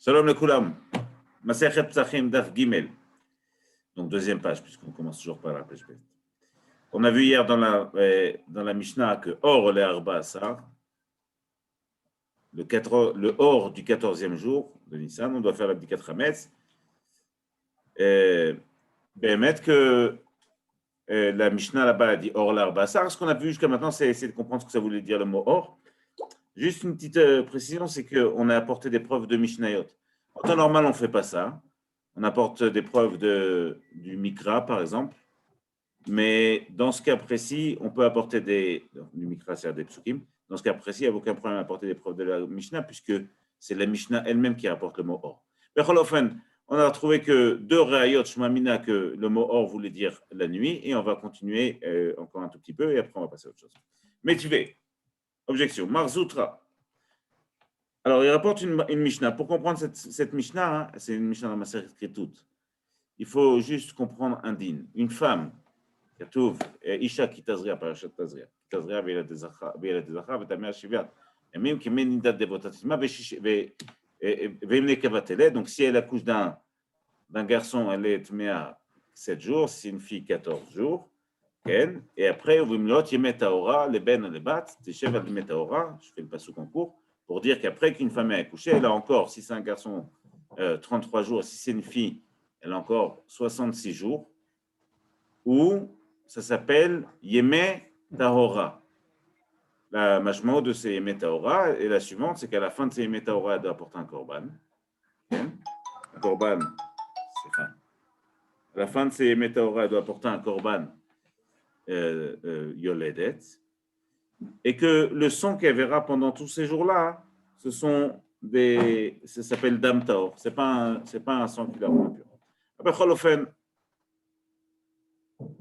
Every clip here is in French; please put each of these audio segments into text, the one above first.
Shalom le Koulam. Masechet Psachim Daf Gimel. Donc, deuxième page, puisqu'on commence toujours par la page B. On a vu hier dans la Mishnah que Or le Arba Asar, le Or du 14e jour de Nissan, on doit faire l'abdikat Hametz. Mettre que la Mishnah là-bas a dit Or le Arba Asar. Ce qu'on a vu jusqu'à maintenant, c'est essayer de comprendre ce que ça voulait dire le mot Or. Juste une petite précision, c'est qu'on a apporté des preuves de Mishnayot. En temps normal, on ne fait pas ça. On apporte des preuves du Mikra, par exemple. Mais dans ce cas précis, on peut apporter du Mikra, c'est-à-dire des Psukim. Dans ce cas précis, il n'y a aucun problème à apporter des preuves de la Mishnah, puisque c'est la Mishnah elle-même qui apporte le mot Or. On a trouvé que deux Re'ayot Shmamina que le mot Or voulait dire la nuit, et on va continuer encore un tout petit peu, et après on va passer à autre chose. Mais tu veux. Objection. Marzoutra. Alors, il rapporte une Mishnah. Pour comprendre cette Mishnah, c'est une Mishnah dans ma série Ketut. Il faut juste comprendre un din. Une femme, Ketouv, Isha Kitazria, Parashat Tazria. Kitazria, Veila Tezachar, Vetamea Shivat. Et même qui met une date de votatisma, Veimne Kavatele. Donc, si elle accouche d'un garçon, elle est Tmea 7 jours. Si c'est une fille, 14 jours. Et après, Vimlot, Yemet Taora, les Ben, les Bat, Teshev, Yemet Taora. Je fais le pasouk en cours. Pour dire qu'après qu'une femme est accouchée, elle a encore, si c'est un garçon, 33 jours, si c'est une fille, elle a encore 66 jours, ou ça s'appelle Yeme Tahora. La majmao de ces Yeme Tahora est la suivante, c'est qu'à la fin de ces Yeme Tahora, elle doit apporter un korban. Un korban, c'est fin. À la fin de ces Yeme Tahora, elle doit apporter un korban yoledet. Et que le sang qu'elle verra pendant tous ces jours-là, ça s'appelle Dam Taor. C'est pas un sang qui la rend impur. Après, Cholofen,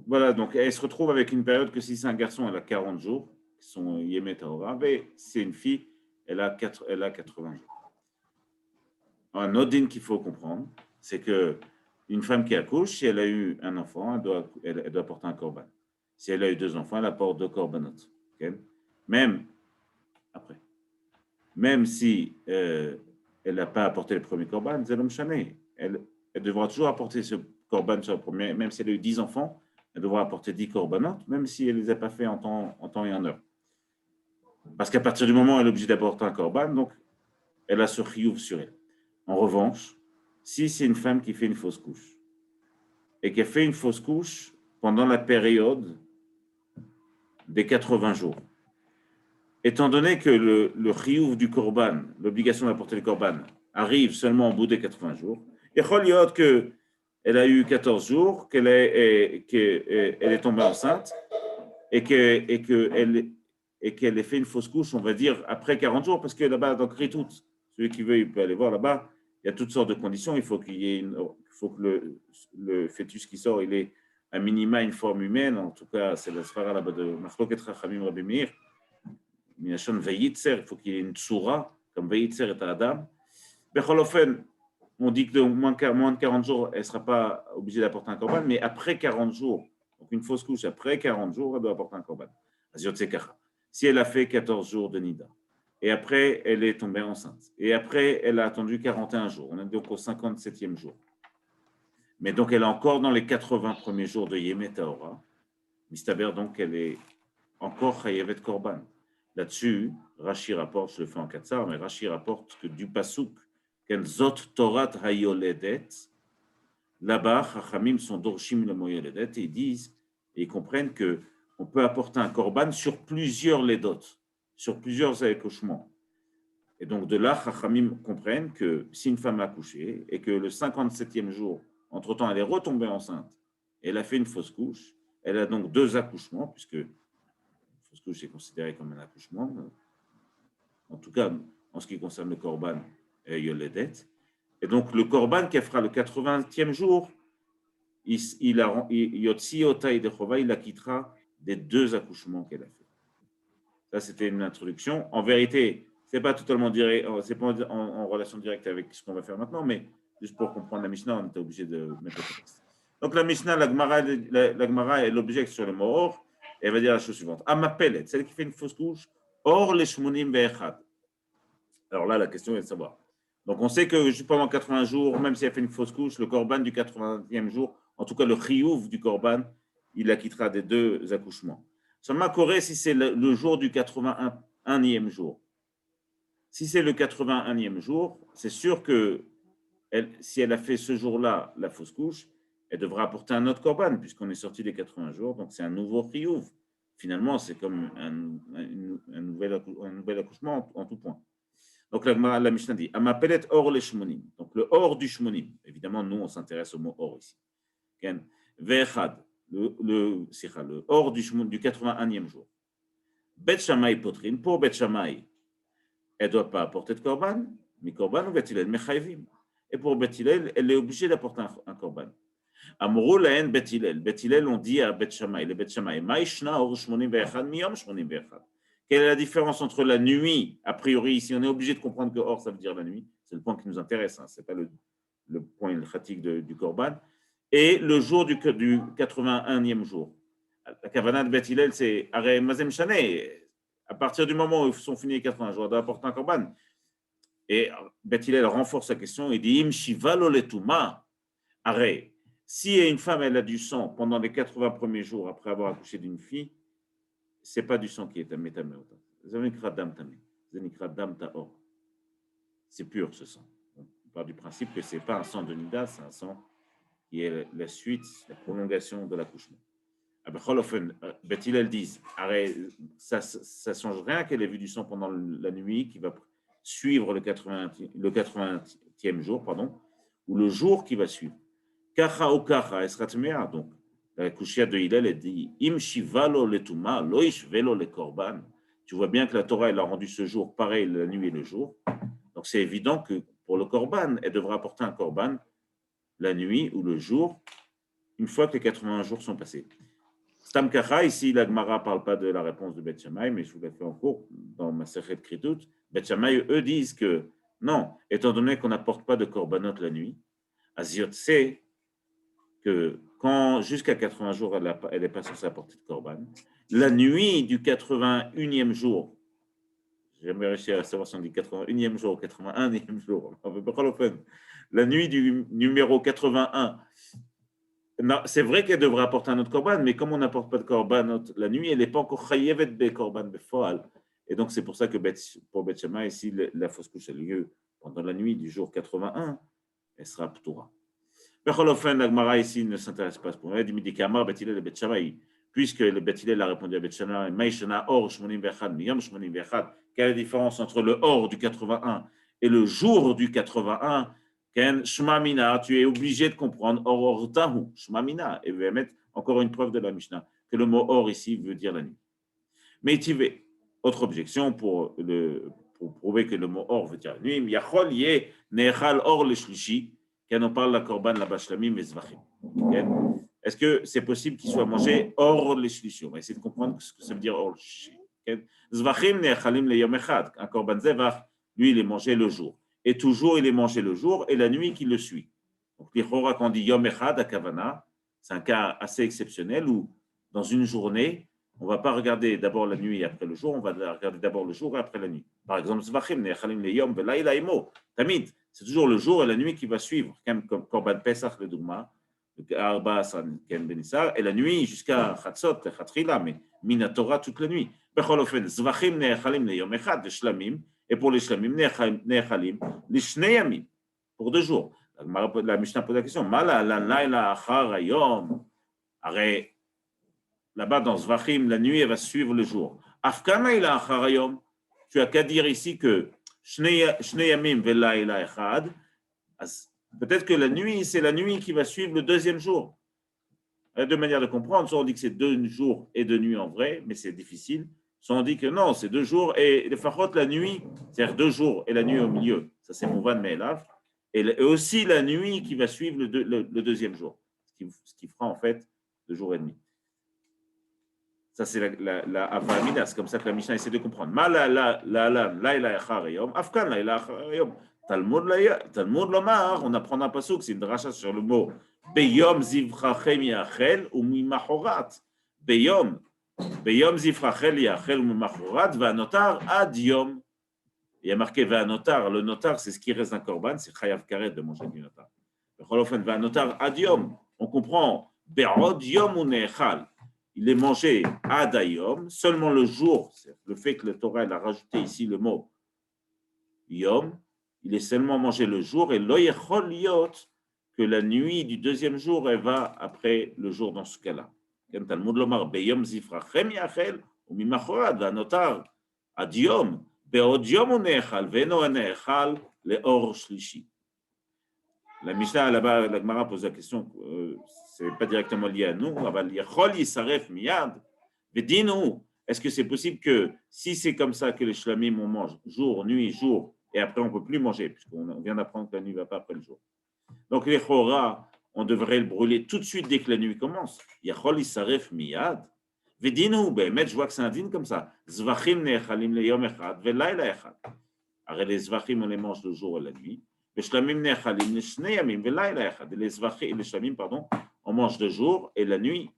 voilà, donc elle se retrouve avec une période que si c'est un garçon, elle a 40 jours, qui sont Yémet Taora, mais si c'est une fille, elle a 80 jours. Un autre din qu'il faut comprendre, c'est qu'une femme qui accouche, si elle a eu un enfant, elle doit porter un korban. Si elle a eu 2 enfants, elle apporte 2 korbanot. Okay? Même si elle n'a pas apporté le premier korban, elle devra toujours apporter ce korban sur le premier, même si elle a eu 10 enfants, elle devra apporter 10 korbanot, même si elle ne les a pas fait en temps et en heure. Parce qu'à partir du moment où elle est obligée d'apporter un korban, donc elle a ce chiyuv sur elle. En revanche, si c'est une femme qui fait une fausse couche, et qu'elle fait une fausse couche pendant la période des 80 jours, étant donné que le chiyuv du korban, l'obligation d'apporter le korban, arrive seulement au bout des 80 jours, il y a qu'elle a eu 14 jours, qu'elle est tombée enceinte, et qu'elle ait fait une fausse couche, on va dire, après 40 jours, parce que là-bas, dans Kritout, celui qui veut, il peut aller voir là-bas, il y a toutes sortes de conditions, il faut que le fœtus qui sort, il ait un minima une forme humaine, en tout cas, c'est la sphara là-bas de Machloket Chachamim Rabbi Meir, il faut qu'il y ait une tsura, comme Vayitzer et Adam. Becholofen, on dit que de moins de 40 jours, elle ne sera pas obligée d'apporter un korban, mais après 40 jours, donc une fausse couche, après 40 jours, elle doit apporter un korban. Si elle a fait 14 jours de Nida, et après elle est tombée enceinte, et après elle a attendu 41 jours, on est donc au 57e jour. Mais donc elle est encore dans les 80 premiers jours de Yemet Taora, Mistaber donc elle est encore Chayevet Korban. Là-dessus, Rashi rapporte, je le fais en Katsar, mais Rashi rapporte que du Pasuk, qu'en Zot Torat Hayoledet, là-bas, Chachamim sont Dorshim le Moyoledet, et ils disent, et ils comprennent qu'on peut apporter un korban sur plusieurs ledot, sur plusieurs accouchements. Et donc de là, Chachamim comprennent que si une femme a accouché et que le 57e jour, entre-temps, elle est retombée enceinte, et elle a fait une fausse couche, elle a donc 2 accouchements, puisque fausse couche est considéré comme un accouchement, en tout cas en ce qui concerne le korban yoledet. Et donc le korban qu'elle fera le 80e jour, il acquittera des 2 accouchements qu'elle a fait. Ça, c'était une introduction. En vérité, c'est pas totalement direct, c'est pas en relation directe avec ce qu'on va faire maintenant, mais juste pour comprendre la Mishnah, on était obligé de mettre le texte. Donc la Mishnah, la Gemara est l'objet sur le mot or. Elle va dire la chose suivante. Amapelet, celle qui fait une fausse couche, or les shmonim ve'echad. Alors là, la question est de savoir, Donc, on sait que pendant 80 jours, même si elle fait une fausse couche, le korban du 80e jour, en tout cas le chiyuv du korban, il acquittera des 2 accouchements. Seulement, Corée, si c'est le jour du 81e jour. Si c'est le 81e jour, c'est sûr que si elle a fait ce jour-là la fausse couche, elle devra apporter un autre korban, puisqu'on est sorti des 80 jours, donc c'est un nouveau chiyuv. Finalement, c'est comme un nouvel accouchement en tout point. Donc la Mishnah dit Amapelet or les shmonim. Donc le or du shmonim. Évidemment, nous, on s'intéresse au mot or ici. Ve'echad, le or du 81e jour. Bet Shammai potrin. Pour Bet Shammai, elle ne doit pas apporter de korban, mais korban ou Bet Hillel mechayvim. Et pour Bet Hillel, elle est obligée d'apporter un korban. Amrou laen Bet Hillel. Bet Hillel, on dit à Bet Shammai, le Bet Shammai, Ma'ishna or shmonim ve'echad miyom shmonim ve'echad. Quelle est la différence entre la nuit, a priori, ici, on est obligé de comprendre que or, ça veut dire la nuit, c'est le point qui nous intéresse, hein, ce n'est pas le point pratique du korban, et le jour du 81e jour. La kavana de Beth Hillel, c'est Aré Mazem Chané, à partir du moment où ils sont finis les 80 jours, on doit apporter un korban. Et Beth Hillel renforce sa question, il dit Im Shivalo letuma, Aré, si une femme elle a du sang pendant les 80 premiers jours après avoir accouché d'une fille, ce n'est pas du sang qui est métamé. C'est pur ce sang. On part du principe que ce n'est pas un sang de Nida, c'est un sang qui est la suite, la prolongation de l'accouchement. Beth Hillel dit, ça ne change rien qu'elle ait vu du sang pendant la nuit qui va suivre le 80e jour, ou le jour qui va suivre. Kacha ou kacha, elle sera tméa, donc. La couchia de Hillel, elle dit Im shivalo letuma, loish velo le korban. Tu vois bien que la Torah, elle a rendu ce jour pareil la nuit et le jour. Donc c'est évident que pour le korban, elle devra apporter un korban la nuit ou le jour, une fois que les 80 jours sont passés. Stam kacha, ici, la Gemara ne parle pas de la réponse de Beth Shammai, mais je vous l'ai fait en cours dans ma Sechet Kritut. Beth Shammai, eux, disent que non, étant donné qu'on n'apporte pas de korbanot la nuit, Aziot sait que quand jusqu'à 80 jours, elle n'est pas censée apporter de korban. La nuit du 81e jour, j'ai jamais réussi à savoir si on dit 81e jour ou 81e jour, la nuit du numéro 81, c'est vrai qu'elle devrait apporter un autre korban, mais comme on n'apporte pas de korban la nuit, elle n'est pas encore chayevet be korban befoal. Et donc c'est pour ça que pour Beth Shammai, ici, la fausse couche a lieu pendant la nuit du jour 81, elle sera ptoura. La Gemara ici ne s'intéresse pas à ce point. Elle dit qu'Amar Beth Hillel et Beth Shammai, puisque le Beth Hillel a répondu à Beth Shammai, Maïshana or shmonim ve'echad miyom shmonim ve'echad. Quelle est la différence entre le or du 81 et le jour du 81? Ken shmamina, tu es obligé de comprendre or ortahu shmamina. Et je vais mettre encore une preuve de la Mishnah que le mot or ici veut dire la nuit. Mais tivé, autre objection pour prouver que le mot or veut dire la nuit. Yachol ye nechal or le shlishi. Quand on parle de la korban, la bashlamim et zvachim. Est-ce que c'est possible qu'il soit mangé hors les shlishi? On va essayer de comprendre ce que ça veut dire hors les shlishi. Zvachim nechalim le yom echad. Un korban zevach, lui, il est mangé le jour. Et toujours, il est mangé le jour et la nuit qui le suit. Donc, l'Ichora, quand on dit yom echad à Kavana, c'est un cas assez exceptionnel où, dans une journée, on ne va pas regarder d'abord la nuit et après le jour, on va regarder d'abord le jour et après la nuit. Par exemple, zvachim nechalim le yom velayla imo. Tamid. C'est toujours le jour et la nuit qui va suivre, comme Korban Pesach, le Douma, le Arba, Ken Benissar, et la nuit jusqu'à Chatzot, Chatrila, mais Minatora toute la nuit. Zvachim ne'echalim le yom echad, le shlamim, et pour les shlamim ne'echalim, les shneyamim, pour 2 jours. La Mishnah pose la question, Mala la laila achar hayom, arrête, là-bas dans Zvachim, la nuit, elle va suivre le jour. Afkana ila achar hayom, tu as qu'à dire ici que peut-être que la nuit, c'est la nuit qui va suivre le 2e jour. Il y a 2 manières de comprendre. Soit on dit que c'est 2 jours et 2 nuits en vrai, mais c'est difficile. Soit on dit que non, c'est 2 jours et les fachot, la nuit, c'est-à-dire 2 jours et la nuit au milieu. Ça, c'est Mouvan Me'elav. Et aussi la nuit qui va suivre le 2e jour. Ce qui fera en fait 2 jours et demi. Ça, c'est la Avamina, c'est comme ça que la Mishnah essaie de comprendre. Talmud Lomar, on apprend un pasuk, c'est une dracha sur le mot Beyom Zivrachem Yachel ou Mimachorat. Beyom Zivrachem Yachel ou Mimachorat va notar ad Yom. Il y a marqué Vanotar. Le notar, c'est ce qui reste d'un korban, c'est Chayav Karet de manger du notar. Vanotar Adiom. On comprend Be'od Yom ou Ne'echal. Il est mangé Adayom, seulement le jour. Le fait que le Torah a rajouté ici le mot Yom, il est seulement mangé le jour et Lo Yechol Yot, que la nuit du deuxième jour, elle va après le jour dans ce cas-là. Talmud Lomar Beyom Zifrachem Yachel ou Mimachorad Vanotar Adiom. בעוד יום הוא נאכל, ואינו הנאכל לאור שלישי. La Mishnah là-bas, la Gemara pose la question, c'est pas directement lié à nous, אבל יכול יישרף מיד, ודינו, est-ce que c'est possible que si c'est comme ça que les shlamim on mange jour, nuit, jour, et après on ne peut plus manger, puisqu'on vient d'apprendre que la nuit ne va pas après le jour. Donc les chora, on devrait le brûler tout de suite dès que la nuit commence. יכול יישרף מיד. ודינו, באמת, je vois que c'est un din comme ça. Zvachim ne'echalim leyom echad ve'layla echad. Arrête, les zvachim, on les mange le jour et la nuit. Veshlamim ne'echalim leshnei yamim ve'layla echad. Les zvachim, les shlamim, pardon, on mange le jour et la nuit.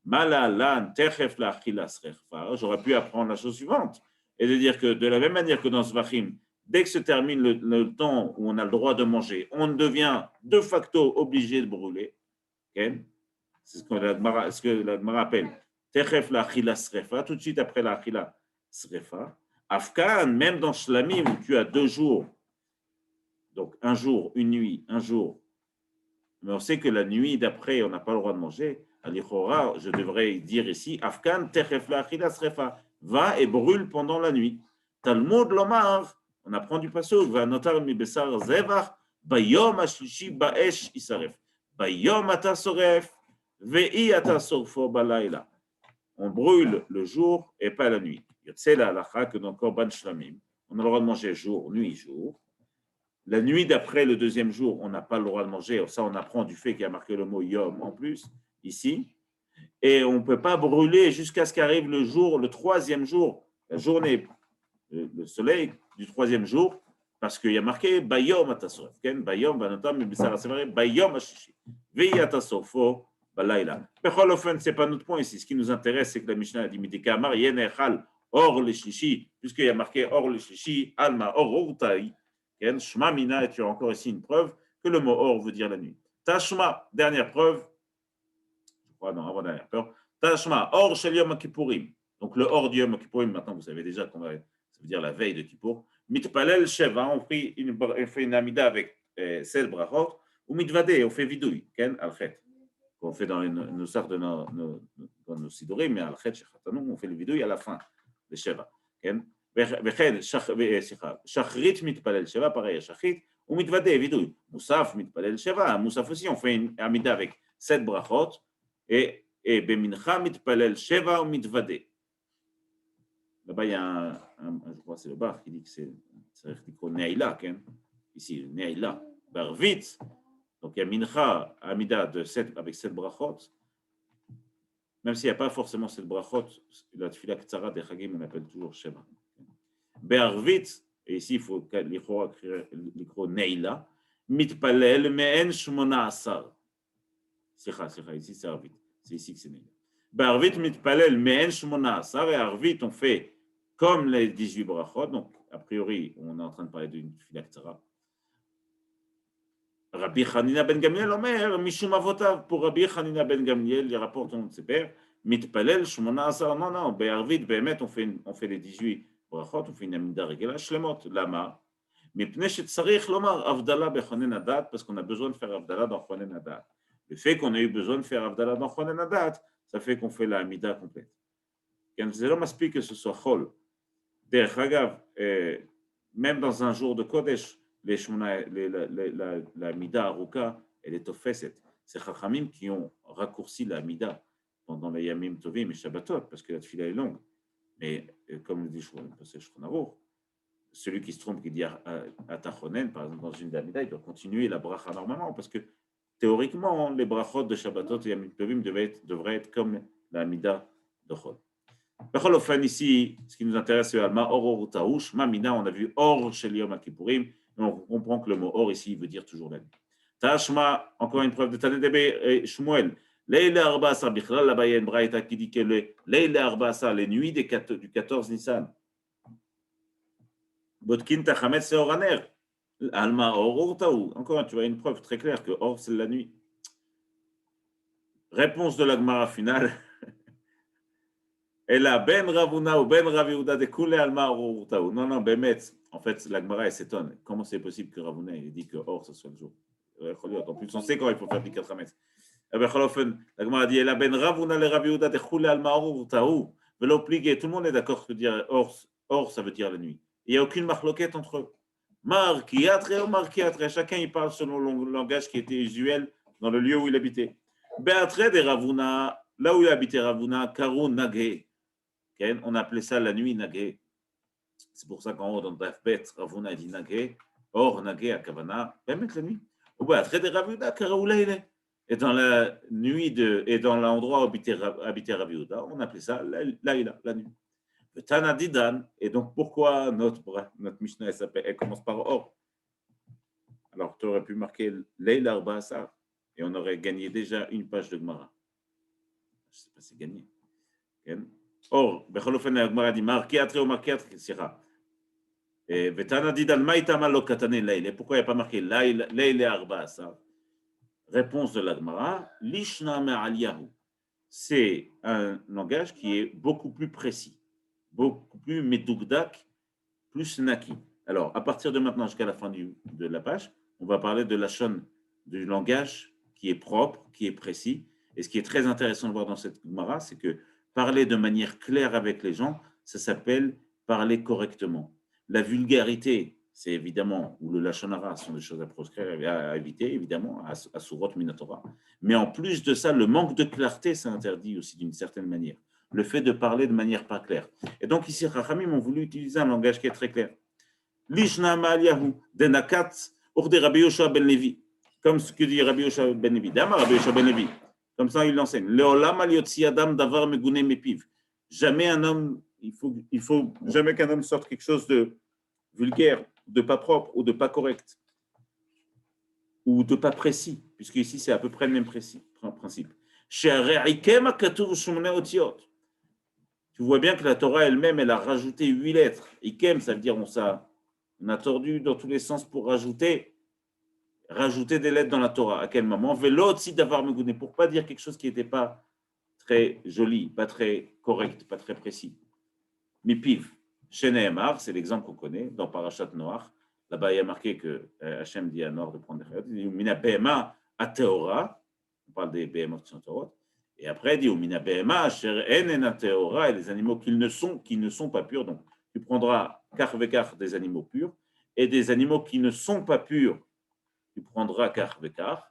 Malalan techef la'achila srechfa. J'aurais pu apprendre la chose suivante et de dire que de la même manière que dans zvachim, dès que se termine le temps où on a le droit de manger, on devient de facto obligé de brûler. C'est ce que la Gemara appelle Techef la achila srefa, tout de suite après la achila srefa. Afkan, même dans Shlamim, où tu as 2 jours, donc un jour, une nuit, un jour, mais on sait que la nuit d'après, on n'a pas le droit de manger. Alichora, je devrais dire ici, Afkan, Techef la achila srefa, va et brûle pendant la nuit. Talmud lomar, on apprend du pasuk, va notar mi besar zevach, bayom ashlishi baesh isaref, bayom ata soref, ve'i ata sorfo balayla. On brûle le jour et pas la nuit. C'est la halakha que dans Korban Shlamim, on a le droit de manger jour, nuit, jour. La nuit d'après le deuxième jour, on n'a pas le droit de manger. Ça, on apprend du fait qu'il y a marqué le mot Yom en plus, ici. Et on ne peut pas brûler jusqu'à ce qu'arrive le jour, le troisième jour, la journée, le soleil du troisième jour, parce qu'il y a marqué Bayom Atasoref. Bayom, Banotam, Bayom Ashishi. Ve'i Atasorfo. Ce n'est pas notre point ici. Ce qui nous intéresse, c'est que la Mishnah a dit Midikamar Yenechal Or le Shlishi, puisqu'il y a marqué Or le Shlishi, Alma Or Urtai, Shma Mina, et tu as encore ici une preuve que le mot Or veut dire la nuit. Tashma, dernière preuve, je crois, non, avant dernière preuve, Tashma Or Shel Yom Kippourim. Donc le Or du Yom Kippourim, maintenant vous savez déjà qu'on va, ça veut dire la veille de Kippour. Mitpalel Sheva, on fait une amida avec 7 brachot, ou Mitvade, on fait vidouille, al-chet. Qu'on fait dans nos sortes de nos sidorim, mais al-chet shechatanou, on fait le vidouille à la fin de Sheva. Shachrit mitpalel Sheva, pareil, Shachrit, ou mitvade, vidouille. Moussaf mitpalel Sheva, Moussaf aussi, on fait une amida avec 7 brachot, et bemincha mitpalel Sheva ou mitvade. Là-bas, il y a je crois que c'est le bar qui dit que c'est Neila, ici, Neila, Barvit. Donc, il y a Mincha, Amida de 7, avec 7 brachot. Même s'il n'y a pas forcément 7 brachot, la Tfila Ktsara des Chagim, on appelle toujours Sheva. Be'arvit, et ici, il faut l'écrire Neila, Mitpalel, Me'en Shmona Asar. Sikha, ici c'est Arvit. C'est ici que c'est Neila. Be'arvit, Mitpalel, Me'en Shmona Asar, et Arvit, on fait comme les 18 brachot. Donc, a priori, on est en train de parler d'une Tfila Ktsara. Rabbi Hanina ben Gamliel omer mishum avotav. Pour Rabbi Hanina ben Gamliel, il rapporte de ses pères, mitpalel shmona asar. Non, be'arvit, be'emet, on fait les 18 brachot, on fait une amida regela shlemot. Lama mipnei shetzarich lomar avdala bechonen adat, parce qu'on a besoin de faire avdala dans chonen adat. Le fait qu'on a eu besoin de faire avdala dans chonen adat, ça fait qu'on fait la amida complète. C'est l'homme aspire que ce soit chol. Derech hagav, même dans un jour de kodesh, la mida aruka, elle est offeset. C'est Chachamim qui ont raccourci la mida pendant les Yamim Tovim et Shabbatot, parce que la tefila est longue. Mais comme le dit Shulchan Aruch, celui qui se trompe, qui dit Atachonen, par exemple, dans une d'Amida, il doit continuer la bracha normalement, parce que théoriquement, les brachot de Shabbatot et Yamim Tovim devraient être comme la mida de Chol. Ici, ce qui nous intéresse, c'est Alma Or Urtaouch, Mamina, on a vu Or Shel Yom Kippourim. On comprend que le mot or ici veut dire toujours la nuit. Tashma, encore une preuve de Tanedebe et Shmuel. Leila Arbasa, Bichlal, là-bas il y a une braïta qui dit que Leila Arbasa, les nuits du 14 Nissan. Botkin tachametz c'est oraner. Alma or urtaou. Encore, tu as une preuve très claire que or, c'est la nuit. Réponse de la Gemara finale. Et là, ben Ravuna ou ben Raviouda de Koule Alma or urtaou. Non, non, Bemet. En fait, la Gemara, elle s'étonne. Comment c'est possible que Ravuna ait dit que or, ce soit le jour? En plus, on sait quand il faut faire Bikat Hametz. La Gemara dit, la ben Ravuna le Raviouda de Koule Alma or urtaou. Velopligé, tout le monde est d'accord que dire or, ça veut dire la nuit. Il n'y a aucune marloquette entre eux. Marquiatre ou marquiatre, chacun il parle selon le langage qui était usuel dans le lieu où il habitait. Beatre de Ravuna, là où il habitait Ravuna, Karou Nagé. On appelait ça la nuit Nagé. C'est pour ça qu'en haut, dans Dafbet, Ravuna dit Nagé, or Nagé à Kavana, même la nuit. Ou Beatre de Ravuna, Karou Laïle. Et dans la nuit et dans l'endroit où habitait Raviuda, on appelait ça Laïla, la nuit. Le Tana Didan, et donc pourquoi notre Mishnah elle commence par Or? Alors tu aurais pu marquer Leila Arbaasar et on aurait gagné déjà une page de Gemara. Je ne sais pas si c'est gagné. Or, Becholofen la Gemara dit Markiatre ou Markiatre, Sira. Et Tana Didan, Maïtama lo katane Leila. Pourquoi il n'y a pas marqué Leila Arbaasar? Réponse de la Gemara Lishna me'aliyahu. C'est un langage qui est beaucoup plus précis, beaucoup plus médougdak, plus naki. Alors, à partir de maintenant jusqu'à la fin de la page, on va parler de la shon, du langage qui est propre, qui est précis. Et ce qui est très intéressant de voir dans cette Gemara, c'est que parler de manière claire avec les gens, ça s'appelle parler correctement. La vulgarité, c'est évidemment, ou le lashon hara sont des choses à proscrire, à éviter, évidemment, à Surot Minatora. Mais en plus de ça, le manque de clarté, c'est interdit aussi d'une certaine manière. Le fait de parler de manière pas claire. Et donc ici, Chachamim ont voulu utiliser un langage qui est très clair. Lishna ma'aliyahu denakat urde Rabbi Yoshua ben Levi. Comme ce que dit Rabbi Yoshua ben Levi. Dama Rabbi Yoshua ben Levi. Comme ça, il l'enseigne. Leolam al yotzi adam davar megune mepiv. Jamais un homme, il faut jamais qu'un homme sorte quelque chose de vulgaire, de pas propre ou de pas correct ou de pas précis, puisque ici c'est à peu près le même principe. Tu vois bien que la Torah elle-même, elle a rajouté 8 lettres. Ikem, ça veut dire on a tordu dans tous les sens pour rajouter des lettres dans la Torah. À quel moment? Velo aussi d'avoir megouné, pour pas dire quelque chose qui n'était pas très joli, pas très correct, pas très précis. Mipiv, chez Nehemar, c'est l'exemple qu'on connaît dans Parashat Noach. Là-bas, il y a marqué que Hachem dit à Noach de prendre des chayot. Il dit Mina Behema à Teora. On parle des Behemot qui sont Teorot. Et après, il dit Mina Behema Asher Enen à Teora, et les animaux qui ne sont pas purs. Donc, tu prendras kar vekar des animaux purs, et des animaux qui ne sont pas purs, tu prendras kar vekar.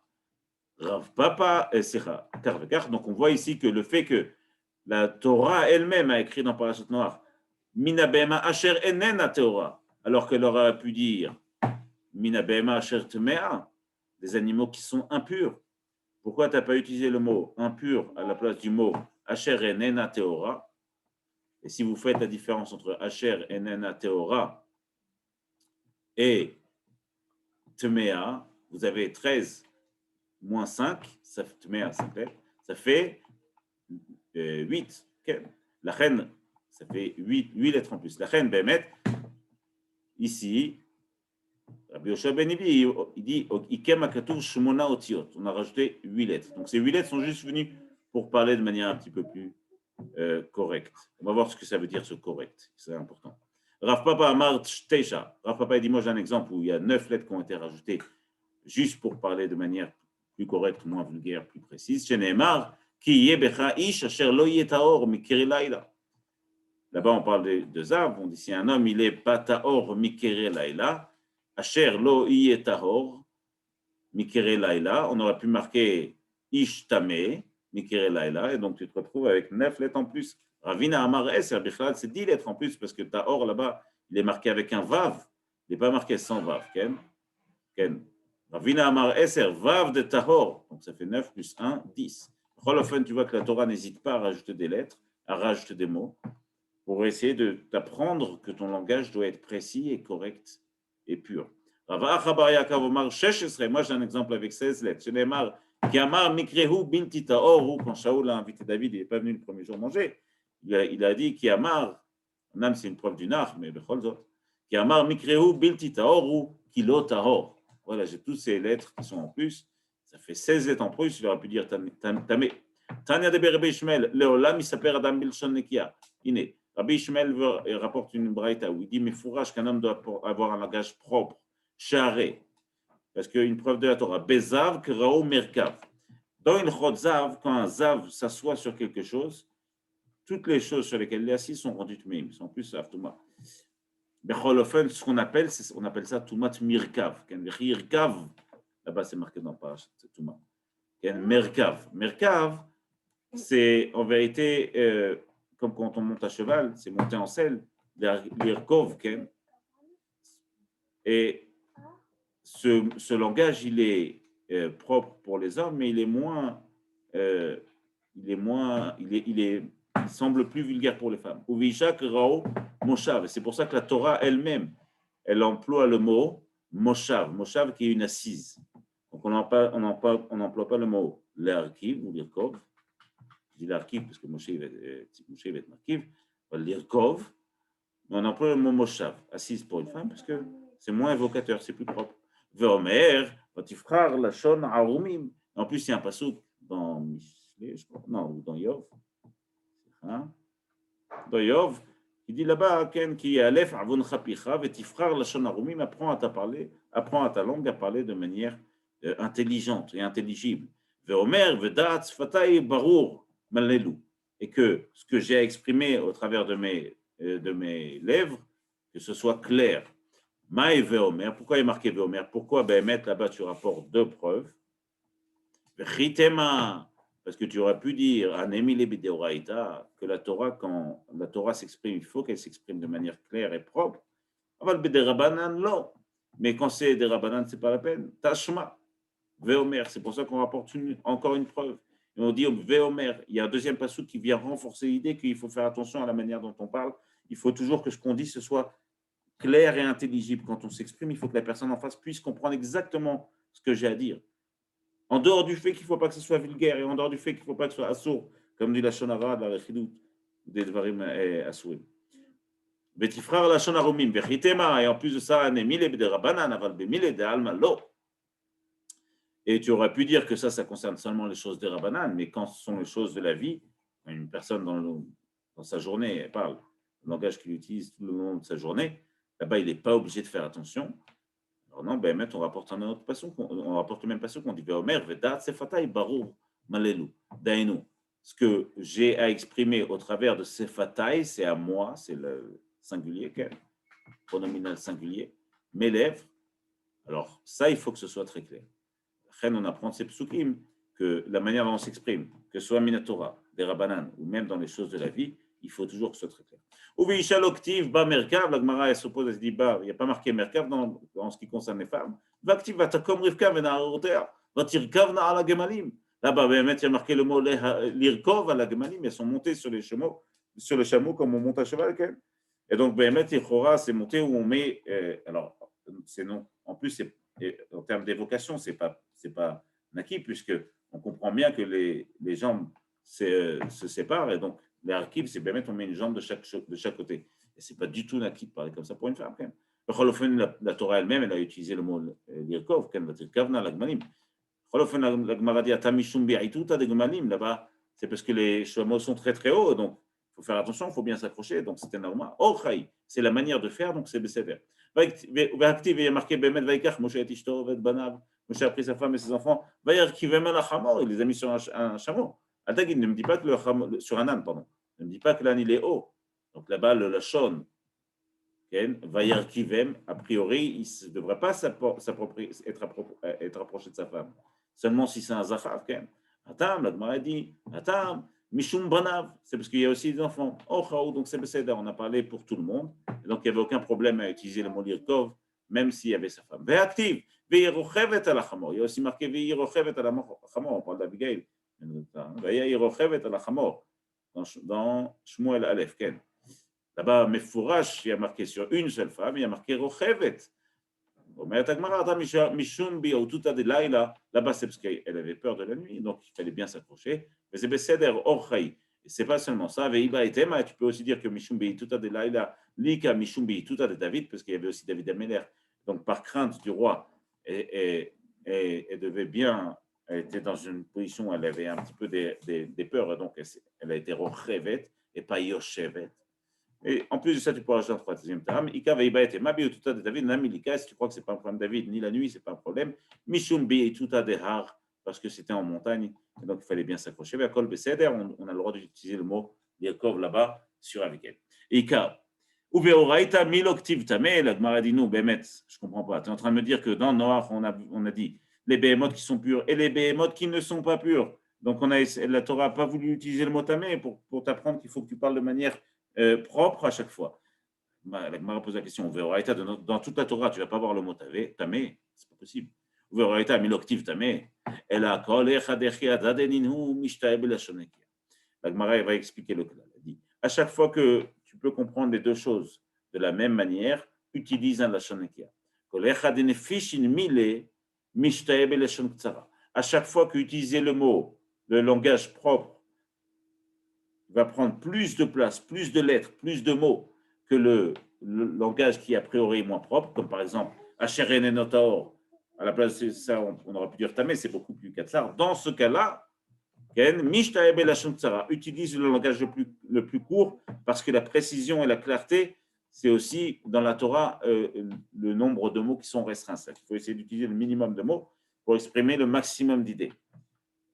Rav Papa et Secha, kar vekar. Donc, on voit ici que le fait que la Torah elle-même a écrit dans Parashat Noach Mina Behema Asher Enen à Teora, alors qu'elle aurait pu dire Mina Behema Asher Tmea, des animaux qui sont impurs. Pourquoi tu n'as pas utilisé le mot impur à la place du mot Asher Enena Teora? Et si vous faites la différence entre Asher Enena Teora et Tmea, vous avez 13 moins 5, ça fait, Tmea, ça fait 8. La reine, ça fait 8 lettres en plus. La reine Bemet, ici, Rabbi Yoshua ben Levi, il dit Ikem akatuv shmona otiot. On a rajouté 8 lettres. Donc ces 8 lettres sont juste venues pour parler de manière un petit peu plus correcte. On va voir ce que ça veut dire ce correct. C'est important. Rav Papa Amar Teisha. Rav Papa dit moi j'ai un exemple où il y a 9 lettres qui ont été rajoutées juste pour parler de manière plus correcte, moins vulgaire, plus précise. Chez Neymar, ki yebecha ish asher lo yetaor mikiri laila. Là-bas on parle de Zav. On dit si un homme il est pas taor mikiri laila. Asher lo tahor mikere laila, on aurait pu marquer ish tame mikere laila, et donc tu te retrouves avec 9 lettres en plus. Ravina amar eser bichlal, c'est 10 lettres en plus parce que tahor là-bas, il est marqué avec un vav, il n'est pas marqué sans vav. Ken. Ravina amar eser vav de tahor, donc ça fait 9 plus 1, 10. Rolofen, tu vois que la Torah n'hésite pas à rajouter des lettres, à rajouter des mots, pour essayer de t'apprendre que ton langage doit être précis et correct et pur. Moi, j'ai un exemple avec 16 lettres. Chez Neymar, quand Shaoul a invité David, il n'est pas venu le premier jour manger. Il a dit Kiamar, c'est une preuve du nar, mais Qui amar mikrehu bilti taoru kilo tahor. Voilà, j'ai toutes ces lettres qui sont en plus. Ça fait 16 lettres en plus. Il aurait pu dire tamé. Tanya de Rabbi Ishmael, Leolam, il s'appelle Adam Bilshon Nekia. Iné. Rabbi Ishmael rapporte une braïta où il dit mais fourrage qu'un homme doit avoir un langage propre, charré. Parce qu'une preuve de la Torah, Bezav, Krao, Merkav. Dans une chod zav, quand un zav s'assoit sur quelque chose, toutes les choses sur lesquelles il est assis sont rendues tmeim, sont plus avtouma. Becholofen, ce qu'on appelle, on appelle ça tumat mirkav. Mirkav, là-bas c'est marqué dans Parashat, c'est tumat. Merkav. Merkav, c'est en vérité, comme quand on monte à cheval, c'est monter en selle, l'irkov, et ce langage, il est propre pour les hommes, mais il semble plus vulgaire pour les femmes. Uvishak rao moshav. C'est pour ça que la Torah elle-même, elle emploie le mot moshav, moshav qui est une assise. Donc on n'emploie pas le mot l'arkiv ou l'irkov. Je dis l'arkiv parce que Moshe va être markiv, l'irkov, mais on emploie le mot moshav, assise pour une femme, parce que c'est moins évocateur, c'est plus propre. Veomer, vatifrar lashon arumim. En plus, il y a un passouk dans Mishlei, je crois, non, dans Yov. Dans Yov, il dit là-bas, qui est Aleph avon chapicha, vatifrar lashon arumim, apprends à ta langue à parler de manière intelligente et intelligible. Veomer, vedat, fatay barur, malelu. Et que ce que j'ai exprimé au travers de mes lèvres, que ce soit clair. Maï Veomer, pourquoi il est marqué Veomer? Pourquoi mettre là-bas tu rapportes deux preuves? Ritema, parce que tu aurais pu dire à Nemile Bideoraïta que la Torah, quand la Torah s'exprime, il faut qu'elle s'exprime de manière claire et propre. Aval Biderabanan, non. Mais quand c'est des Rabanan, c'est pas la peine. Tashma, Veomer, c'est pour ça qu'on rapporte encore une preuve. Et on dit Veomer, il y a un deuxième passage qui vient renforcer l'idée qu'il faut faire attention à la manière dont on parle. Il faut toujours que ce qu'on dit, ce soit clair et intelligible. Quand on s'exprime, il faut que la personne en face puisse comprendre exactement ce que j'ai à dire. En dehors du fait qu'il ne faut pas que ce soit vulgaire et en dehors du fait qu'il ne faut pas que ce soit assourd, comme dit la Shonara, la Rechidout, des Dvarim Assourim. Betifrar la Shonarumim, Vechitema, et en plus de ça, Nemile de Rabanan, Aval Bemile de Alma Lo. Et tu aurais pu dire que ça concerne seulement les choses des Rabanan, mais quand ce sont les choses de la vie, une personne dans sa journée, elle parle le langage qu'il utilise tout le long de sa journée, là-bas, il n'est pas obligé de faire attention. Alors non, maintenant, on rapporte un autre passage, on rapporte le même passage qu'on dit Veomer, Vedat, Sefatai, Barou, Malelu, Dainu. Ce que j'ai à exprimer au travers de Sefatai, c'est à moi, c'est le singulier, pronominal singulier, mes lèvres. Alors, ça, il faut que ce soit très clair. Après, on apprend ces psukim que la manière dont on s'exprime, que ce soit Minatora, des Rabbanan, ou même dans les choses de la vie, il faut toujours que ce soit très clair. Uvi octive ba merkav, la Gemara s'oppose, elle se dit bah, il n'y a pas marqué merkav dans ce qui concerne les femmes. Vaktiv vatakom rivka vena'arotea, vatirkavna ala gemalim. Là-bas, il y a marqué le mot l'irkov à la gemalim, elles sont montées sur les chameaux, comme on monte à cheval. Et donc, Ichora, c'est monté où on met. Alors, c'est non. En plus, en termes d'évocation, c'est pas naki, puisque on comprend bien que les jambes se séparent, et donc les archives, c'est bien mettre, on met une jambe de chaque côté. Et c'est pas du tout naki de parler comme ça pour une femme, quand même. La Torah elle-même, elle a utilisé le mot l'irkov, la Gemara dit atamishum bi'ituta de gemalim, là-bas, c'est parce que les chameaux sont très très hauts, donc il faut faire attention, il faut bien s'accrocher, donc c'était normal. Orchaï, c'est la manière de faire, donc c'est sévère. Il y a marqué Bemet Vaikach, Moshe et Ishto, Banav, Moshe a pris sa femme et ses enfants, il les a mis sur un chameau. Attends, il ne me dit pas que sur un âne, pardon. Ne me dit pas que l'âne il est haut. Donc là-bas, le lachon, Vayar Kivem, a priori, il ne devrait pas être approché de sa femme. Seulement si c'est un Zachav, Atam, la Gemara dit, Atam, Mishum Banav, c'est parce qu'il y a aussi des enfants. Oh, donc c'est Besséda, on a parlé pour tout le monde. Et donc il n'y avait aucun problème à utiliser le mot Lirkov, même s'il y avait sa femme. Ve'aktiv, ve'irochevet à la chamor. Il y a aussi marqué ve'irochevet à la chamor, on parle d'Abigail. Ve'irochevet à la chamor, dans Shmuel Aleph, Là-bas, Mefourash, il y a marqué sur une seule femme, il y a marqué Rochevet. Là-bas, c'est parce qu'elle avait peur de la nuit, donc il fallait bien s'accrocher. Mais c'est Besséder, Orchaï. c'est pas seulement ça. Veiba et Tema, tu peux aussi dire que Mishum Beituta de Laila, Lika Mishum Beituta de David, parce qu'il y avait aussi David Améler. Donc, par crainte du roi, elle devait bien, elle était dans une position où elle avait un petit peu des peurs, donc elle a été Rochevet et pas Yoshevet. Et en plus de ça, tu peux rajouter un troisième terme. Ika Veiba et Tema, Beituta de David, Namilika, si tu crois que c'est pas un problème de David, ni la nuit, c'est pas un problème. Mishum Beituta de Har, parce que c'était en montagne, et donc il fallait bien s'accrocher. On a le droit d'utiliser le mot Yaakov là-bas sur avec elle. Ika, Ubeoraita miloktiv tamé, la Gemara dit nous, Bémet, je ne comprends pas. Tu es en train de me dire que dans Noach, on a dit les béhémotes qui sont purs et les béhémotes qui ne sont pas purs. Donc la Torah n'a pas voulu utiliser le mot tamé pour t'apprendre qu'il faut que tu parles de manière propre à chaque fois. La Gemara pose la question, Ubeoraita, dans toute la Torah, tu ne vas pas voir le mot tamé, c'est pas possible. Ubeoraita miloktiv tamé. La Gemara va expliquer le cas. Elle dit à chaque fois que tu peux comprendre les deux choses de la même manière, utilise un lashon nekia. À chaque fois que utiliser le mot, le langage propre, va prendre plus de place, plus de lettres, plus de mots que le langage qui a priori est moins propre, comme par exemple Asher Notaor. À la place de ça, on aurait pu dire tamé, c'est beaucoup plus katsar. Dans ce cas-là, utilise le langage le plus court parce que la précision et la clarté, c'est aussi dans la Torah le nombre de mots qui sont restreints. Il faut essayer d'utiliser le minimum de mots pour exprimer le maximum d'idées.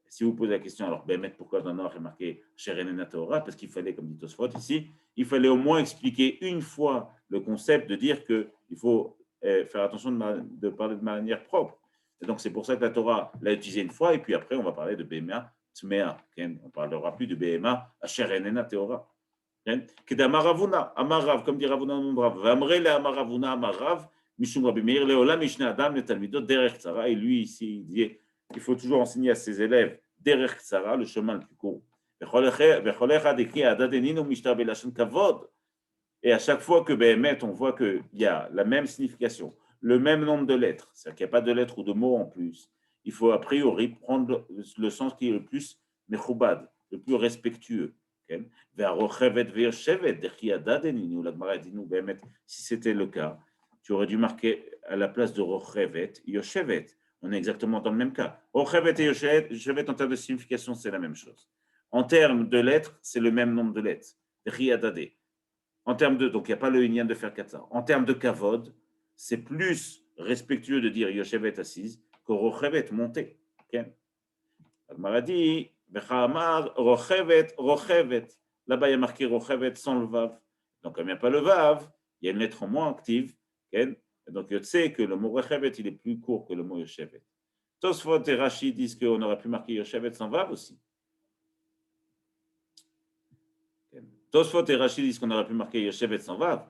Si vous posez la question, alors pourquoi dans le Nord est marqué Sherenena Torah? Parce qu'il fallait, comme dit Tosfot ici, il fallait au moins expliquer une fois le concept de dire qu'il faut faire attention de parler de manière propre. Et donc c'est pour ça que la Torah l'a utilisé une fois, et puis après on va parler de Béma. On ne parlera plus de Behema, Asher Enena Teora. Kedamaravuna, Amarav, comme dit Ravuna Numbrav, Vamre le Amaravuna, Amarav, Mishum Rabbi Meir, Leola Mishne Adam, le Talmidot, Derech Tzara. Et lui, ici, il dit il faut toujours enseigner à ses élèves Derech Tzara, le chemin le plus court. Et à chaque fois que Behemet, on voit qu'il y a la même signification, le même nombre de lettres, c'est-à-dire qu'il n'y a pas de lettres ou de mots en plus, il faut a priori prendre le sens qui est le plus mechoubad, le plus respectueux. Si c'était le cas, tu aurais dû marquer à la place de Rochevet, Yoshevet. On est exactement dans le même cas. Rochevet et Yoshevet, en termes de signification, c'est la même chose. En termes de lettres, c'est le même nombre de lettres. Riadade. En termes de, donc il n'y a pas le lien de faire 400. En termes de kavod, c'est plus respectueux de dire Yoshevet assise que Rochevet monté. Okay? Agmara dit, Rochevet, Rochevet. Là-bas, il y a marqué Rochevet sans le vav. Donc, comme il n'y a pas le vav, il y a une lettre en moins active. Okay? Donc, je sais que le mot Rochevet, il est plus court que le mot Yoshevet. Tosfot et Rashi disent qu'on aurait pu marquer Yoshevet sans vav aussi. Tosfot et Rashi disent qu'on aurait pu marquer Yoshevet sans vav.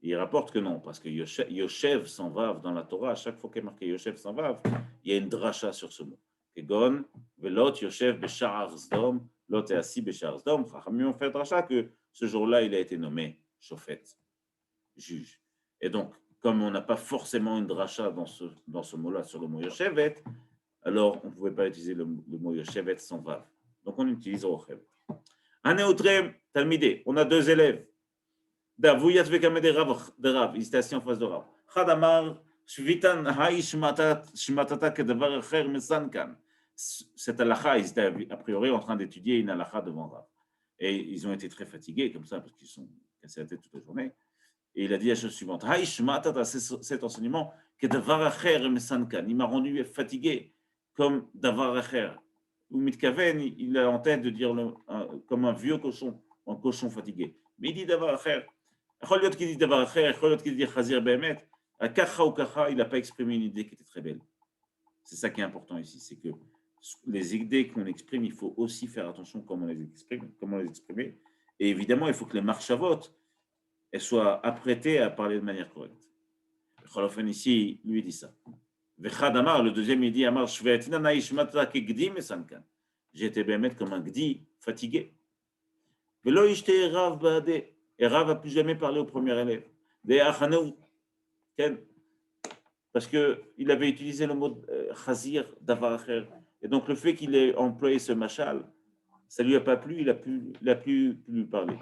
Il rapporte que non, parce que Yoshev sans vav dans la Torah, à chaque fois qu'il est marqué Yoshev sans vav, il y a une dracha sur ce mot. Kegon, velot Yoshev beshar zdom, lot et assi beshar zdom. Chachamim ont fait dracha que ce jour-là, il a été nommé Shofet, juge. Et donc, comme on n'a pas forcément une dracha dans ce mot-là sur le mot Yoshevet, alors on ne pouvait pas utiliser le mot Yoshevet sans vav. Donc on utilise Rochevet. Anéotrem, Talmidé, on a deux élèves. Davuyat vekame de Rav, il était assis en face de Rav. Chadamar, Shvitan haishmatata kedavar acher mesankan. Cette halakha, ils étaient a priori en train d'étudier une halakha devant Rav. Et ils ont été très fatigués comme ça, parce qu'ils sont cassés la tête toute la journée. Et il a dit la chose suivante, haishmatata, cet enseignement, kedavar acher mesankan. Il m'a rendu fatigué comme davar acher. Ou mitkaven, il a en tête de dire comme un vieux cochon, un cochon fatigué. Mais il dit davar acher. Qu'il dit davar acher, qu'il dit chazir behemet. À kacha ou kacha, il n'a pas exprimé une idée qui était très belle. C'est ça qui est important ici, c'est que les idées qu'on exprime, il faut aussi faire attention comment les exprimer. Et évidemment, il faut que les marchavot elles soient apprêtées à parler de manière correcte. Cholofen ici, lui dit ça. Vechad Amar, le deuxième, il dit Amar Shvetina naishmata kegdi mesankan. J'étais behemet comme un gdi fatigué. Velo ishte Rav baade. Et Rav n'a plus jamais parlé au premier élève. Parce qu'il avait utilisé le mot chazir, davar acher. Et donc le fait qu'il ait employé ce machal, ça ne lui a pas plu, il a plus parler.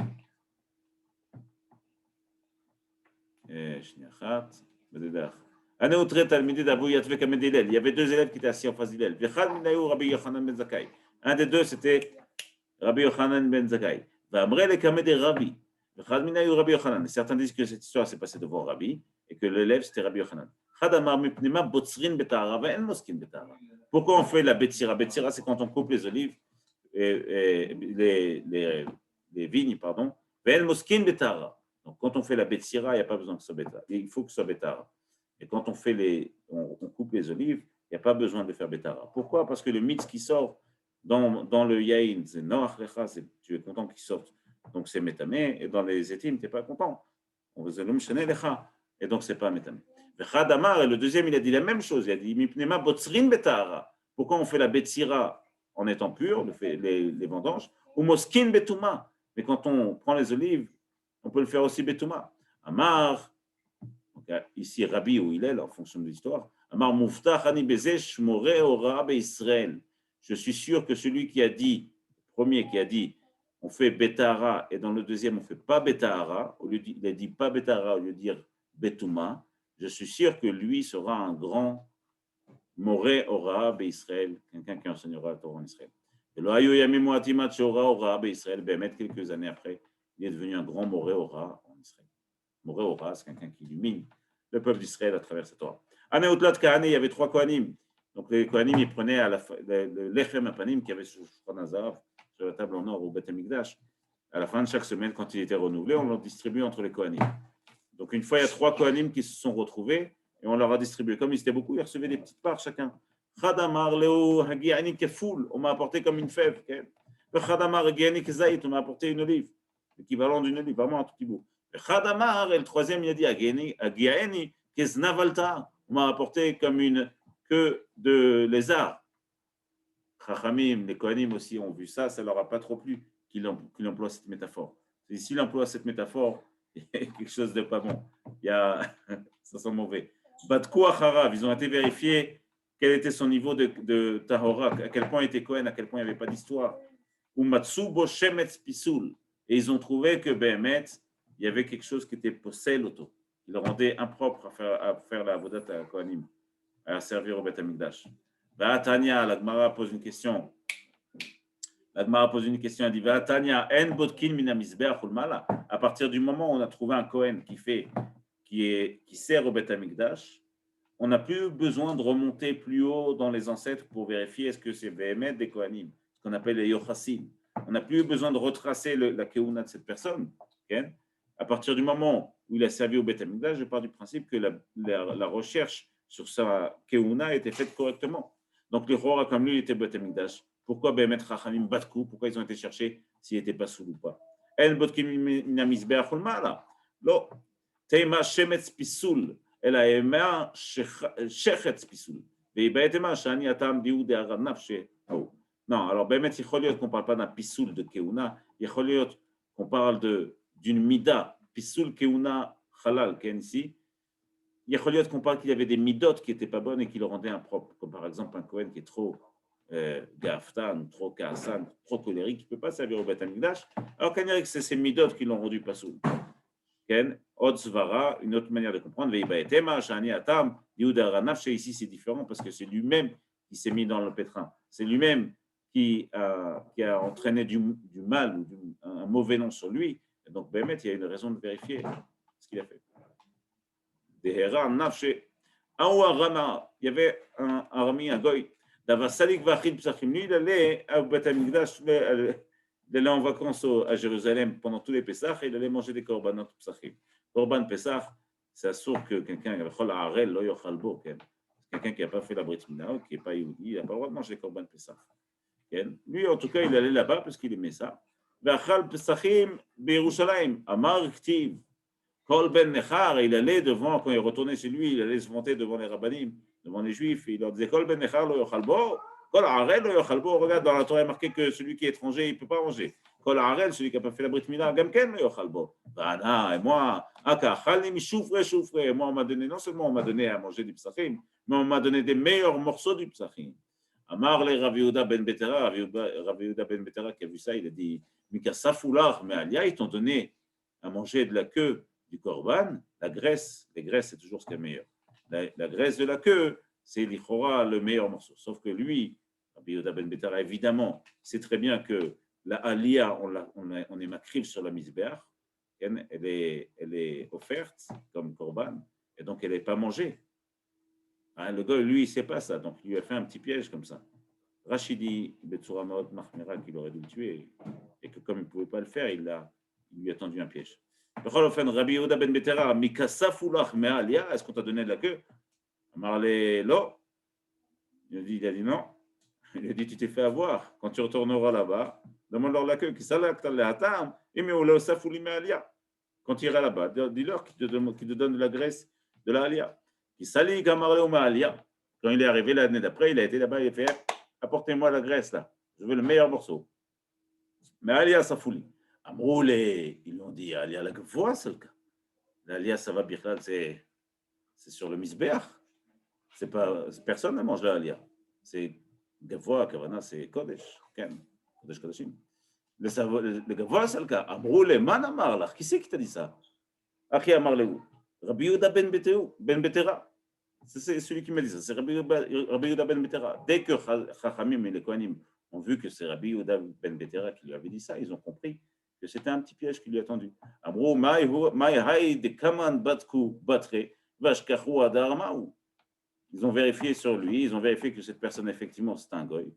Il y avait deux élèves qui étaient assis en face d'Hillel. Un des deux, c'était Rabbi Yochanan ben Zakkai. Certains disent que cette histoire s'est passée devant Rabbi et que l'élève, c'était Rabbi Yochanan. Pourquoi on fait la Betsira? Betsira, c'est quand on coupe les olives, et les vignes, pardon. Donc, quand on fait la Betsira, il n'y a pas besoin que ce soit Betara. Il faut que ce soit Betara. Et quand on fait on coupe les olives, il n'y a pas besoin de faire Betara. Pourquoi? Parce que le mitz qui sort dans le Yaïn, c'est Noach Lecha, tu es content qu'il sorte. Donc, c'est Métamé. Et dans les Étim, tu n'es pas content. On veut Zelum Shene Lecha. Et donc, ce n'est pas Métamé. Et le deuxième, il a dit la même chose. Il a dit Mipnema Botsrin Betara. Pourquoi on fait la Betsira en étant pur, les vendanges? Ou Moskin Betuma. Mais quand on prend les olives, on peut le faire aussi Betouma. Amar, ici Rabbi ou Hillel, en fonction de l'histoire. Amar Muftach Ani Bezesh More Ora Israël. Je suis sûr que celui qui a dit, le premier qui a dit, on fait Betara, et dans le deuxième, on ne fait pas Betara, il a dit pas Betara, au lieu de dire Betouma, je suis sûr que lui sera un grand Moré Ora Israël, quelqu'un qui enseignera la Torah en Israël. Et le Hayu Yamim Muatimat Shora Ora Israël, quelques années après, il est devenu un grand Moré Ora en Israël. Moré Ora, c'est quelqu'un qui illumine le peuple d'Israël à travers cette Torah. Anéotlot Kahane, il y avait 3 Kohanim. Donc les Kohanim, ils prenaient le Lechem Apanim qu'il y avait sur Nazar, sur la table en or au Beth Amikdash. À la fin de chaque semaine, quand il était renouvelé, on le distribuait entre les Kohanim. Donc une fois, il y a 3 Kohanim qui se sont retrouvés et on leur a distribué. Comme ils étaient beaucoup, ils recevaient des petites parts chacun. Khadamar Leo Hagiani Kefoul, on m'a apporté comme une fève. Khadamar Hagiani Kezait, on m'a apporté une olive, l'équivalent d'une olive, vraiment un tout petit bout. Khadamar, et le troisième, il a dit Hagiani Keznavalta, on m'a apporté comme une queue de lézard. Chachamim, les Kohanim aussi ont vu ça, ça leur a pas trop plu qu'il emploie cette métaphore. Et s'il emploie cette métaphore, il y a quelque chose de pas bon. Ça sent mauvais. Batkou Acharav, ils ont été vérifiés quel était son niveau de Tahora, à quel point il était Kohen, à quel point il n'y avait pas d'histoire. Ou Matsubo Shemetz Pisoul. Et ils ont trouvé que Behemet, il y avait quelque chose qui était possède auto. Il le rendait impropre à faire la Avodat à Kohanim, à servir au Beth Amikdash. Tanya, la Gemara pose une question. La Gemara pose une question, elle dit Tanya, en botkin mina misbeach ulmala. À partir du moment où on a trouvé un Kohen qui sert au Beth Amikdash, on n'a plus besoin de remonter plus haut dans les ancêtres pour vérifier est-ce que c'est Behemet des Kohanim, ce qu'on appelle les Yochassim. On n'a plus besoin de retracer la Keuna de cette personne. Okay? À partir du moment où il a servi au Beth Amikdash, je pars du principe que la recherche sur sa Keuna a été faite correctement. Donc les Chora, comme lui, il était Beth Amikdash. Pourquoi Behemet Chachamim Batkou? Pourquoi ils ont été cherchés s'il n'était pas sous ou pas? El Botkim Minamizbeach Ulmala. Lo. Teima Shemetz Pisoul. אלא האמה שחץ פיסול, והיא בהתאמה שאני הטעם דיהו דהר הנפש ההוא. Non, alors באמת יכול להיות qu'on parle pas d'un pisoul de keuna, יכול להיות qu'on parle d'une mida, pisoul keuna halal, ici. יכול להיות qu'on parle qu'il y avait des midot qui n'étaient pas bonnes et qui le rendaient impropre, comme par exemple un Kohen qui est trop gaftan, trop kassan, trop colérique, qui ne peut pas servir au Beth Amikdash, alors qu'on dirait que c'est ces midot qui l'ont rendu pasoul. Une autre manière de comprendre, ici c'est différent parce que c'est lui-même qui s'est mis dans le pétrin. C'est lui-même qui a entraîné du mal ou un mauvais nom sur lui. Et donc, Bémet, il y a une raison de vérifier ce qu'il a fait. Il y avait un Rami, un Goy, lui, il allait au Beth Amikdash, il allait en vacances à Jérusalem pendant tous les Pessah et il allait manger des korbanot psachim. Korban Pessah, c'est assourd que quelqu'un qui n'a pas fait la Brit Mila, qui n'est pas Yehudi, il n'a pas le droit de manger Korban Pessah. Lui, en tout cas, il allait là-bas parce qu'il aimait ça. V'achal Pesachim beYerushalayim, Amar Ktiv, Kol Ben Nechar, il allait devant, quand il retournait chez lui, il allait se vanter devant les rabbanim, devant les juifs, et il leur disait Kol Ben Nechar lo yochal bo, Kol Arel lo yochal bo. Regarde, dans la Torah, il est marqué que celui qui est étranger, il ne peut pas manger. Kol Arel, celui qui n'a pas fait la Brit Mila, Gamken lo yochal bo. Et moi, moi, on m'a donné, non seulement on m'a donné à manger du psachim, mais on m'a donné des meilleurs morceaux du psachim. Amar le Rav Yehuda ben Betera, Rav Yehuda ben Betera qui a vu ça, il a dit Mika Safoular, mais Alia, ils t'ont donné à manger de la queue du Corban, la graisse, les graisses, c'est toujours ce qui est meilleur. La graisse de la queue, c'est l'Ichora le meilleur morceau. Sauf que lui, Rabbi Yehuda ben Betera, évidemment, sait très bien que la Alia, on est macrive sur la misbéach, elle est offerte comme Corban, et donc elle n'est pas mangée. Hein, le gars, lui, il ne sait pas ça, donc il lui a fait un petit piège comme ça. Rachidi, Betsura Maot Mahmera, qu'il aurait dû le tuer, et que comme il ne pouvait pas le faire, il lui a tendu un piège. Rabbi Yehuda ben Betera, Mikasafulach Me'alia, est-ce qu'on t'a donné de la queue? Marley, lo. Il a dit non. Il a dit tu t'es fait avoir. Quand tu retourneras là-bas, demande-leur la queue. Quand tu iras là-bas, dis-leur qu'il te donne de la graisse de la alia. Quand il est arrivé l'année d'après, il a été là-bas, il a fait apportez-moi la graisse là. Je veux le meilleur morceau. Mais alia, ça fouli. Amroulé, ils l'ont dit alia, la gvoa, c'est le cas. L'alia, ça va bien, c'est sur le misbéach. C'est pas, personne ne mange la alia. C'est gavoa, kavana, c'est kodesh. Kodesh kodeshim. Le gavoa, c'est le cas. Amroulé, man amarlach. Qui c'est qui t'a dit ça? Achi amarleu. Rabbi Yehuda ben Betera. C'est celui qui m'a dit ça. C'est Rabbi Yehuda ben Betera. Dès que Chachamim et les Kohanim ont vu que c'est Rabbi Yehuda ben Betera qui lui avait dit ça, ils ont compris que c'était un petit piège qui lui a tendu. Amrou, mai hay de kaman batku batre, vashkachu adarmaou. Ils ont vérifié sur lui, ils ont vérifié que cette personne, effectivement, c'est un goy.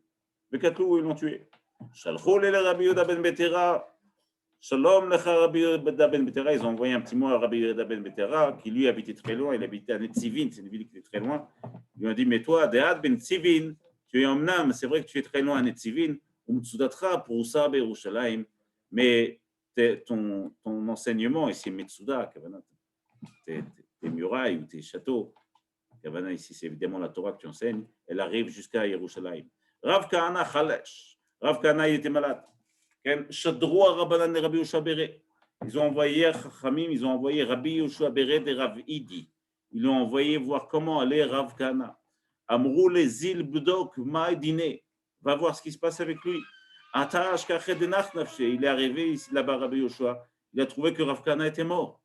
Mais Katlou, ils l'ont tué. Shalchou le Rabbi Yehuda ben Betera. Shalom lecha Rabbi Yehuda ben Betera. Ils ont envoyé un petit mot à Rabbi Yehuda ben Betera, qui lui habitait très loin. Il habitait à Netzivin, c'est une ville qui est très loin. Ils lui ont dit mais toi, Dead ben Tzivin, tu es en Mnam, c'est vrai que tu es très loin à Netzivin. Umtsudatra pour Usa Yerushalayim. Mais ton enseignement ici, Metsuda, tes murailles ou tes châteaux, ici c'est évidemment la Torah que tu enseignes, elle arrive jusqu'à Yerushalayim. Rav Kahana Chalesh. Rav Kahana, il était malade. Shadroua Rabbanan et Rabbi Yoshua Beret. Ils ont envoyé Chachamim, ils ont envoyé Rabbi Yoshua Beret et Rav Idi. Ils l'ont envoyé voir comment allait Rav Kahana. Amrou les îles Bdok Maïdine. Va voir ce qui se passe avec lui. Il est arrivé ici là-bas, Rabbi Yoshua. Il a trouvé que Rav Kahana était mort.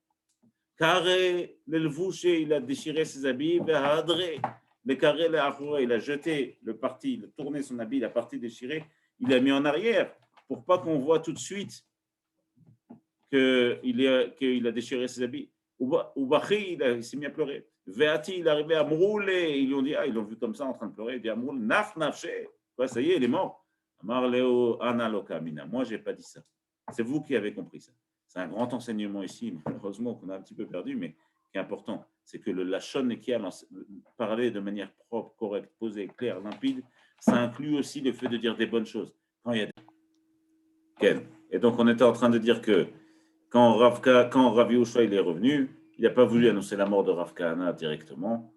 Carré, le il a déchiré ses habits, le carré, il a jeté le parti, il a tourné son habit, la partie déchirée, il a mis en arrière pour pas qu'on voit tout de suite qu'il a déchiré ses habits. Ubachi, il s'est mis à pleurer. Veati, il est arrivé à Mrouler, ils l'ont dit, ils l'ont vu comme ça en train de pleurer, il dit à Mrouler, naf nafche, ça y est, il est mort. Amar Leo Analoka Mina, moi j'ai pas dit ça. C'est vous qui avez compris ça. C'est un grand enseignement ici, malheureusement qu'on a un petit peu perdu, mais qui est important. C'est que le Lachon qui a parlé de manière propre, correcte, posée, claire, limpide, ça inclut aussi le fait de dire des bonnes choses. Quand il y a des... Et donc on était en train de dire que quand Rav Yehoshua il est revenu, il n'a pas voulu annoncer la mort de Rav Kahana directement,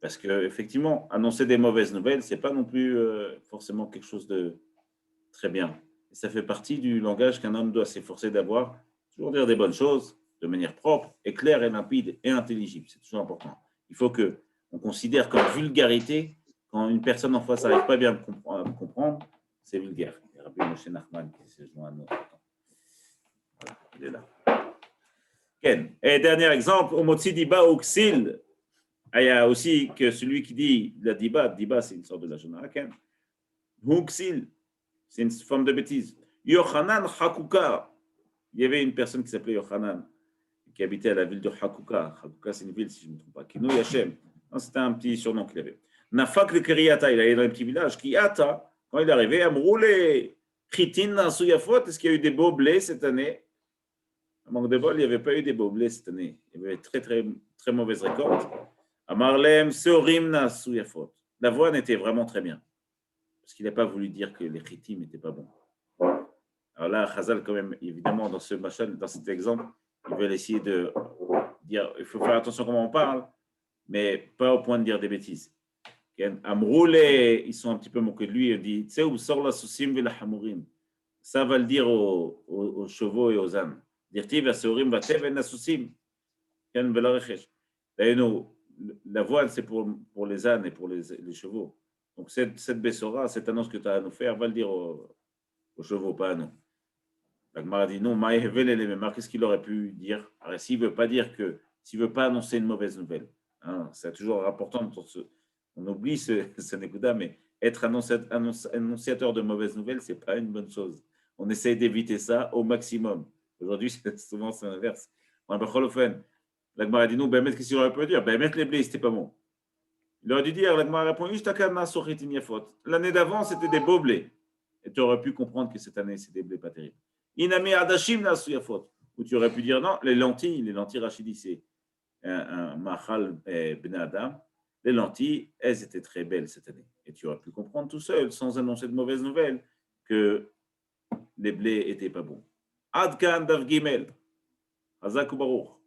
parce qu'effectivement, annoncer des mauvaises nouvelles, ce n'est pas non plus forcément quelque chose de très bien. Et ça fait partie du langage qu'un homme doit s'efforcer d'avoir. Toujours dire des bonnes choses de manière propre, et claire et limpide et intelligible. C'est toujours important. Il faut qu'on considère comme vulgarité quand une personne en face n'arrive pas bien à me comprendre, c'est vulgaire. Il y a Rabbi Moshe Nachman qui s'est joint à nous. Voilà, il est là. Ken. Et dernier exemple, Omotzi Diba Uxil. Il y a aussi que celui qui dit la Diba c'est une sorte de la Jonah. Ken. Uxil, c'est une forme de bêtise. Yochanan Hakuka. Il y avait une personne qui s'appelait Yochanan, qui habitait à la ville de Hakuka. Hakuka, c'est une ville, si je ne me trompe pas. Kino Yachem. C'était un petit surnom qu'il avait. Nafak le Kiriata, il allait dans un petit village. Kiata, quand il est arrivé, Amroulé, Chitin, Nansuyafot, est-ce qu'il y a eu des beaux blés cette année? À manque de bol, il n'y avait pas eu des beaux blés cette année. Il y avait très, très, très mauvaise récolte. Amarlem, Seorim, Nansuyafot. L'avoine était vraiment très bien. Parce qu'il n'a pas voulu dire que les Chitim n'étaient pas bons. Alors là, Chazal, quand même, évidemment, dans cet exemple, ils veulent essayer de dire, il faut faire attention comment on parle, mais pas au point de dire des bêtises. Amroulé, ils sont un petit peu moqués de lui, il dit, tu sais où sort la sousim et la hamourim. Ça va le dire aux chevaux et aux ânes. Dire-t-il, la sourim va tev et la sousim. La voile, c'est pour les ânes et pour les chevaux. Donc, cette Bessora, cette annonce que tu as à nous faire, va le dire aux chevaux, pas à nous. La Gemara dit non, Maïhevel et les mémoires, qu'est-ce qu'il aurait pu dire? Alors, s'il ne veut pas dire que, s'il ne veut pas annoncer une mauvaise nouvelle, hein, c'est toujours important, on oublie ce Nekuda, mais être annonciateur de mauvaises nouvelles, ce n'est pas une bonne chose. On essaie d'éviter ça au maximum. Aujourd'hui, souvent, c'est l'inverse. La Gemara dit non, qu'est-ce qu'il aurait pu dire? Les blés, c'était pas bon. Il aurait dû dire, la Gemara a répondu, l'année d'avant, c'était des beaux blés. Et tu aurais pu comprendre que cette année, c'est des blés pas terribles. Inami Adashim Nasuyafot. Ou tu aurais pu dire non, les lentilles Rachidi, c'est un Machal Ben Adam. Les lentilles, elles étaient très belles cette année. Et tu aurais pu comprendre tout seul, sans annoncer de mauvaises nouvelles, que les blés étaient pas bons. Adkan Dav Gimel. Hazak Baruch.